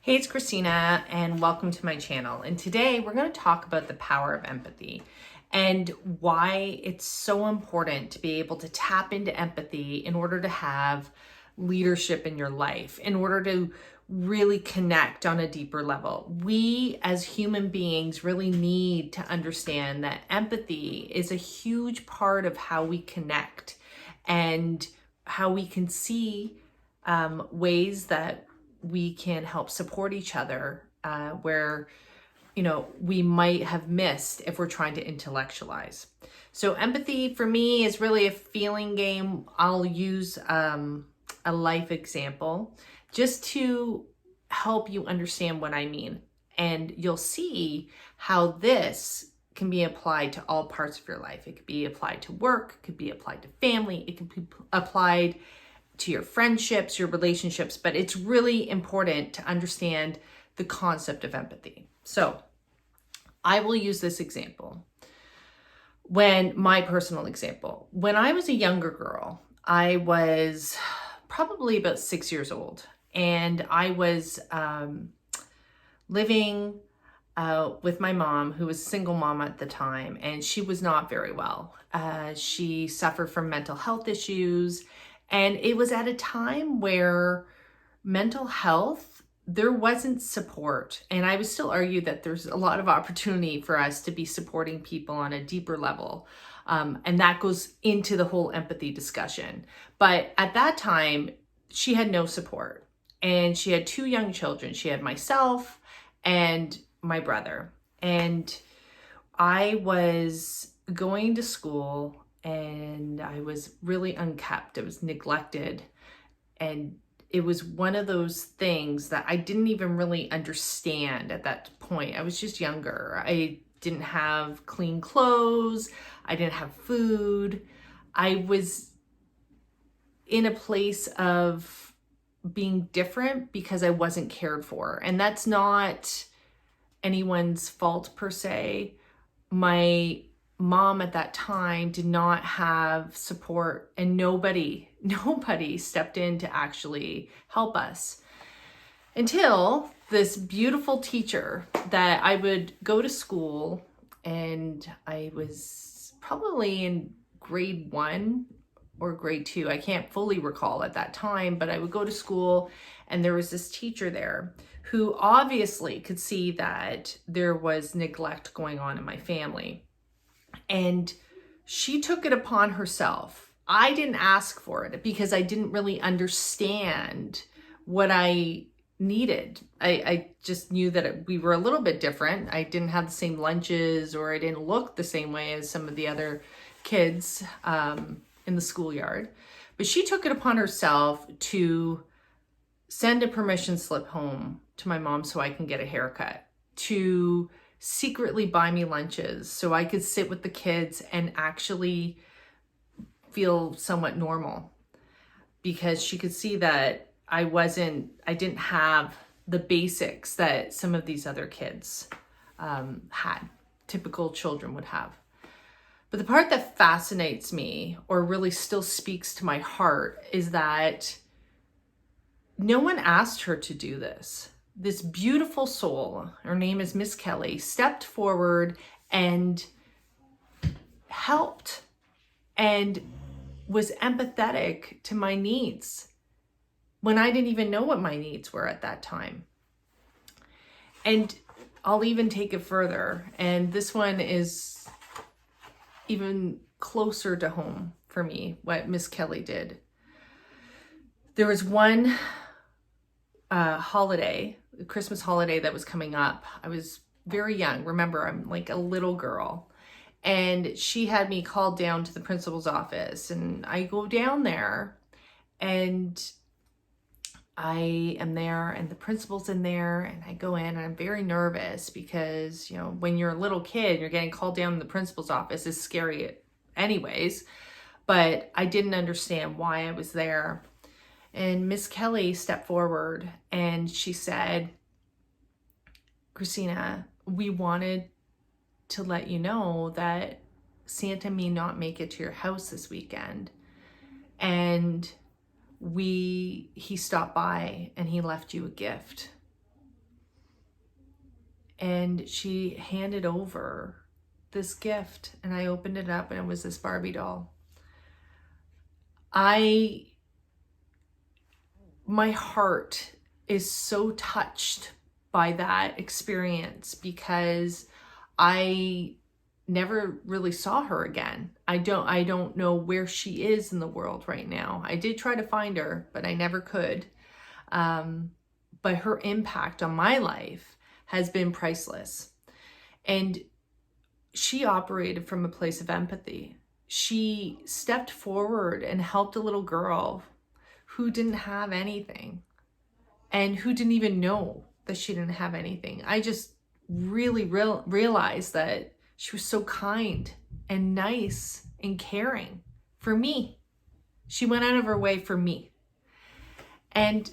Hey, it's Christina and welcome to my channel. And today we're going to talk about the power of empathy and why it's so important to be able to tap into empathy in order to have leadership in your life, in order to really connect on a deeper level. We as human beings really need to understand that empathy is a huge part of how we connect and how we can see ways that we can help support each other where, we might have missed if we're trying to intellectualize. So empathy for me is really a feeling game. I'll use a life example just to help you understand what I mean. And you'll see how this can be applied to all parts of your life. It could be applied to work, it could be applied to family, it could be applied to your friendships, your relationships, but it's really important to understand the concept of empathy. So I will use this example. My personal example, when I was a younger girl, I was probably about 6 years old, and I was living with my mom, who was a single mom at the time, and she was not very well. She suffered from mental health issues, and it was at a time where mental health, there wasn't support. And I would still argue that there's a lot of opportunity for us to be supporting people on a deeper level. And that goes into the whole empathy discussion. But at that time, she had no support. And she had two young children. She had myself and my brother. And I was going to school and I was really unkept. I was neglected. And it was one of those things that I didn't even really understand at that point. I was just younger. I didn't have clean clothes. I didn't have food. I was in a place of being different because I wasn't cared for. And that's not anyone's fault per se. My mom at that time did not have support, and nobody stepped in to actually help us until this beautiful teacher that I would go to school, and I was probably in grade 1 or grade 2. I can't fully recall at that time, but I would go to school and there was this teacher there who obviously could see that there was neglect going on in my family. And she took it upon herself. I didn't ask for it because I didn't really understand what I needed. I just knew that we were a little bit different. I didn't have the same lunches, or I didn't look the same way as some of the other kids in the schoolyard. But she took it upon herself to send a permission slip home to my mom so I can get a haircut, to secretly buy me lunches so I could sit with the kids and actually feel somewhat normal, because she could see that I didn't have the basics that some of these other kids had, typical children would have. But the part that fascinates me, or really still speaks to my heart, is that no one asked her to do this. This beautiful soul, her name is Miss Kelly, stepped forward and helped and was empathetic to my needs when I didn't even know what my needs were at that time. And I'll even take it further. And this one is even closer to home for me, what Miss Kelly did. There was one holiday, Christmas holiday that was coming up. I was very young. Remember, I'm like a little girl. And she had me called down to the principal's office. And I go down there and I am there and the principal's in there, and I go in and I'm very nervous because, when you're a little kid, you're getting called down to the principal's office is scary anyways. But I didn't understand why I was there. And Miss Kelly stepped forward and she said, Christina, we wanted to let you know that Santa may not make it to your house this weekend. And he stopped by and he left you a gift. and she handed over this gift, and I opened it up and it was this Barbie doll. My heart is so touched by that experience because I never really saw her again. I don't know where she is in the world right now. I did try to find her, but I never could. But her impact on my life has been priceless. And she operated from a place of empathy. She stepped forward and helped a little girl who didn't have anything and who didn't even know that she didn't have anything. I just really realized that she was so kind and nice and caring for me. She went out of her way for me. And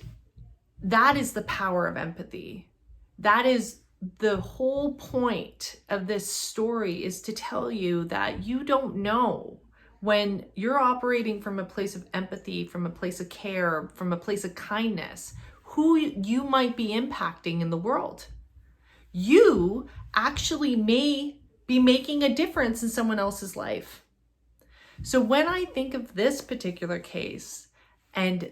that is the power of empathy. That is the whole point of this story, is to tell you that you don't know when you're operating from a place of empathy, from a place of care, from a place of kindness, who you might be impacting in the world. You actually may be making a difference in someone else's life. So when I think of this particular case, and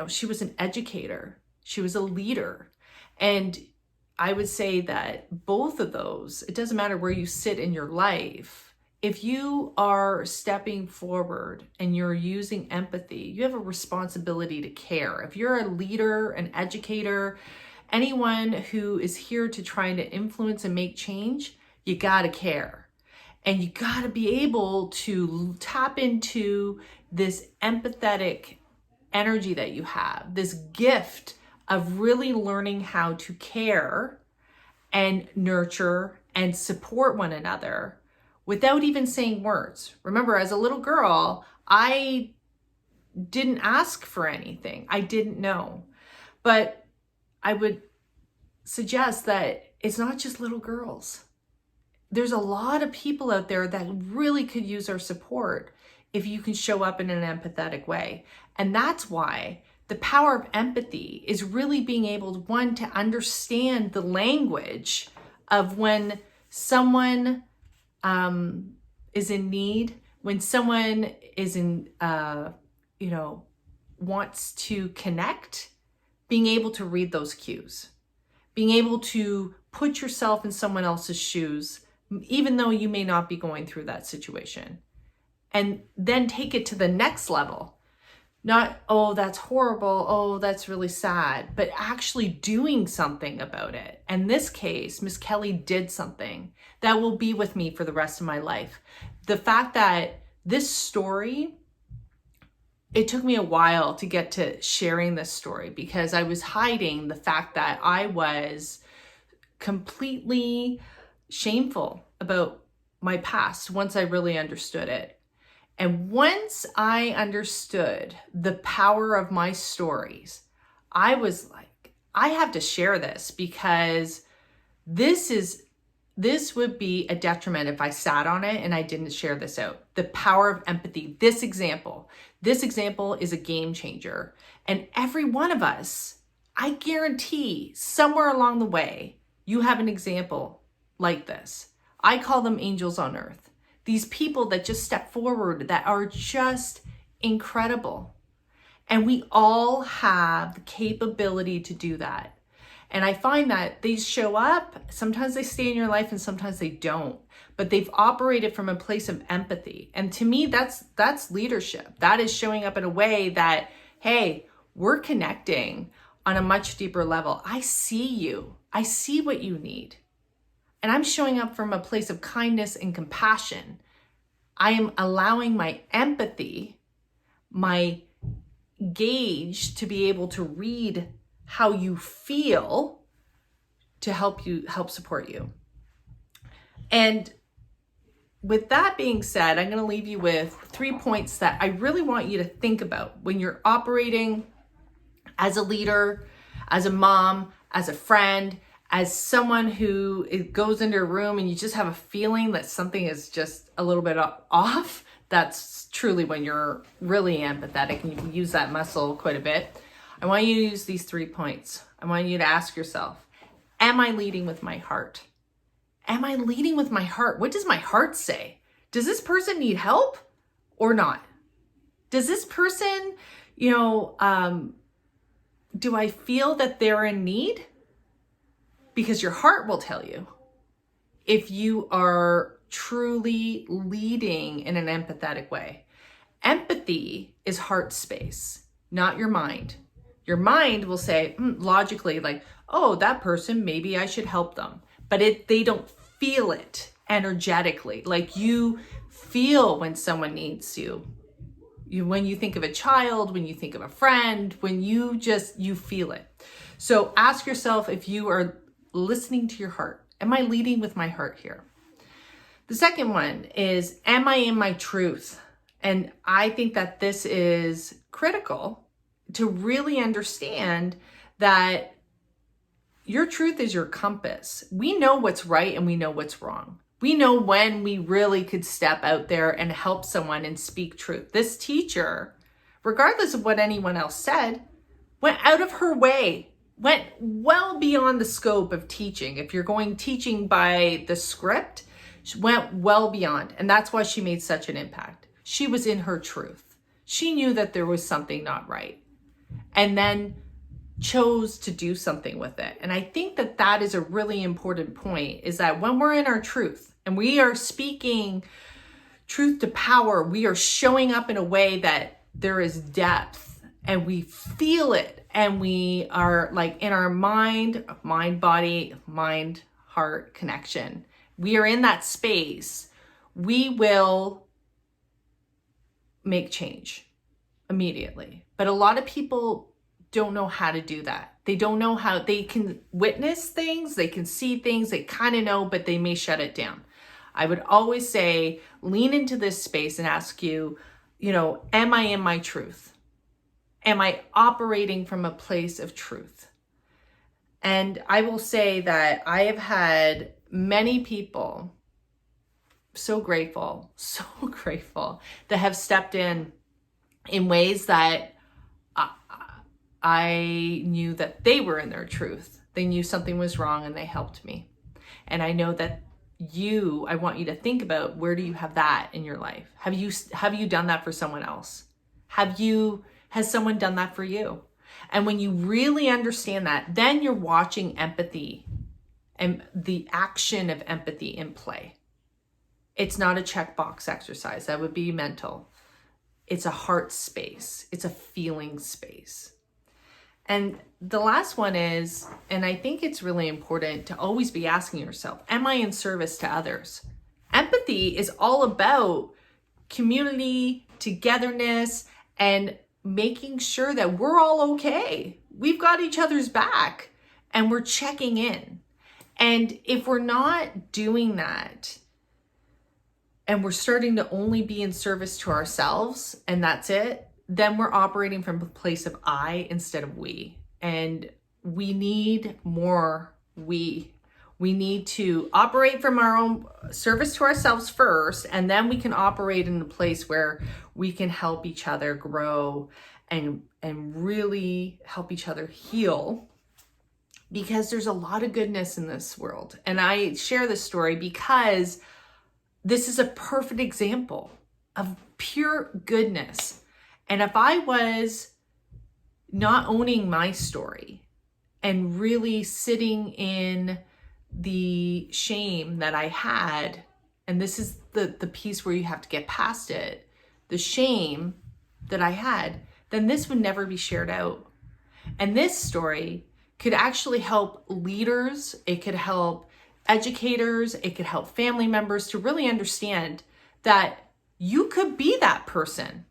she was an educator, she was a leader, and I would say that both of those, it doesn't matter where you sit in your life, if you are stepping forward and you're using empathy, you have a responsibility to care. If you're a leader, an educator, anyone who is here to try to influence and make change, you gotta care. And you gotta be able to tap into this empathetic energy that you have, this gift of really learning how to care and nurture and support one another without even saying words. Remember, as a little girl, I didn't ask for anything. I didn't know. But I would suggest that it's not just little girls. There's a lot of people out there that really could use our support if you can show up in an empathetic way. And that's why the power of empathy is really being able to, one, to understand the language of when someone is in need, when someone is in, wants to connect, being able to read those cues, being able to put yourself in someone else's shoes, even though you may not be going through that situation, and then take it to the next level. Not, oh, that's horrible, oh, that's really sad, but actually doing something about it. In this case, Miss Kelly did something that will be with me for the rest of my life. The fact that this story, it took me a while to get to sharing this story because I was hiding the fact that I was completely shameful about my past once I really understood it. And once I understood the power of my stories, I was like, I have to share this because this would be a detriment if I sat on it and I didn't share this out. The power of empathy. This example is a game changer. And every one of us, I guarantee somewhere along the way, you have an example like this. I call them angels on earth. These people that just step forward that are just incredible. And we all have the capability to do that. And I find that they show up, sometimes they stay in your life and sometimes they don't, but they've operated from a place of empathy. And to me, that's leadership. That is showing up in a way that, hey, we're connecting on a much deeper level. I see you. I see what you need. And I'm showing up from a place of kindness and compassion. I am allowing my empathy, my gauge to be able to read how you feel to help support you. And with that being said, I'm going to leave you with 3 points that I really want you to think about when you're operating as a leader, as a mom, as a friend, as someone who goes into a room and you just have a feeling that something is just a little bit off. That's truly when you're really empathetic and you use that muscle quite a bit. I want you to use these 3 points. I want you to ask yourself, Am I leading with my heart? Am I leading with my heart? What does my heart say? Does this person need help or not? Does this person, do I feel that they're in need? Because your heart will tell you if you are truly leading in an empathetic way. Empathy is heart space, not your mind. Your mind will say logically, like, oh, that person, maybe I should help them. But they don't feel it energetically. Like you feel when someone needs you. When you think of a child, when you think of a friend, when you feel it. So ask yourself if you are listening to your heart. Am I leading with my heart here? The second one is, am I in my truth? And I think that this is critical to really understand that your truth is your compass. We know what's right and we know what's wrong. We know when we really could step out there and help someone and speak truth. This teacher, regardless of what anyone else said, went out of her way, went well beyond the scope of teaching. If you're going teaching by the script, she went well beyond. And that's why she made such an impact. She was in her truth. She knew that there was something not right. And then chose to do something with it. And I think that that is a really important point, is that when we're in our truth and we are speaking truth to power, we are showing up in a way that there is depth and we feel it, and we are like in our mind, body, mind, heart connection. We are in that space. We will make change immediately. But a lot of people don't know how to do that. They don't know how. They can witness things, they can see things, they kind of know, but they may shut it down. I would always say, lean into this space and ask you, am I in my truth? Am I operating from a place of truth? And I will say that I have had many people, so grateful, that have stepped in ways that I knew that they were in their truth. They knew something was wrong and they helped me. And I know that I want you to think about, where do you have that in your life? Have you done that for someone else? Has someone done that for you? And when you really understand that, then you're watching empathy and the action of empathy in play. It's not a checkbox exercise. That would be mental. It's a heart space. It's a feeling space. And the last one is, and I think it's really important to always be asking yourself, am I in service to others? Empathy is all about community, togetherness, and making sure that we're all okay. We've got each other's back and we're checking in. And if we're not doing that, and we're starting to only be in service to ourselves, and that's it, then we're operating from a place of I instead of we. And we need more we. We need to operate from our own service to ourselves first, and then we can operate in a place where we can help each other grow and really help each other heal. Because there's a lot of goodness in this world. And I share this story because this is a perfect example of pure goodness. And if I was not owning my story and really sitting in the shame that I had, and this is the piece where you have to get past it, the shame that I had, then this would never be shared out. And this story could actually help leaders, it could help educators, it could help family members to really understand that you could be that person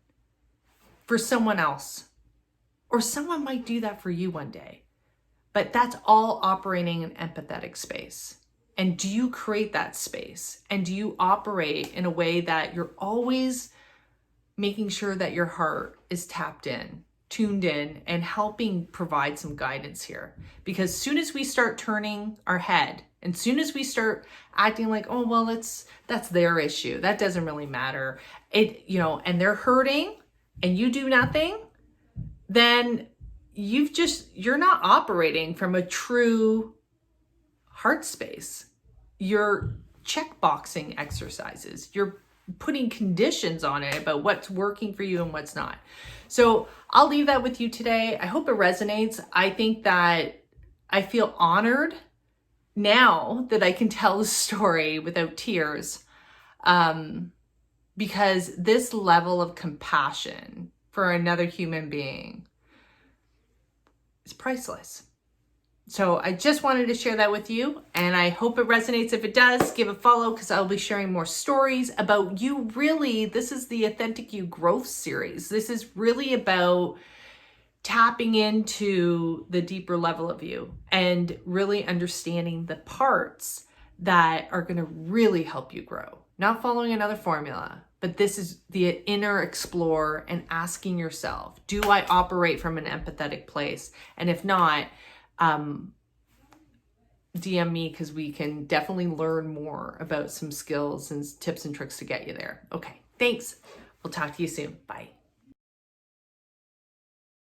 for someone else, or someone might do that for you one day. But that's all operating in empathetic space. And do you create that space? And do you operate in a way that you're always making sure that your heart is tapped in, tuned in, and helping provide some guidance here? Because as soon as we start turning our head, and soon as we start acting like, oh, well, that's their issue, that doesn't really matter, and they're hurting and you do nothing, then you're not operating from a true heart space. You're checkboxing exercises. You're putting conditions on it about what's working for you and what's not. So I'll leave that with you today. I hope it resonates. I think that I feel honored now that I can tell the story without tears, because this level of compassion for another human being is priceless. So I just wanted to share that with you, and I hope it resonates. If it does, give a follow, because I'll be sharing more stories about you. Really, this is the Authentic You Growth series. This is really about tapping into the deeper level of you and really understanding the parts that are going to really help you grow. Not following another formula, but this is the inner explore and asking yourself, do I operate from an empathetic place? And if not, DM me, because we can definitely learn more about some skills and tips and tricks to get you there. Okay, thanks. We'll talk to you soon. Bye.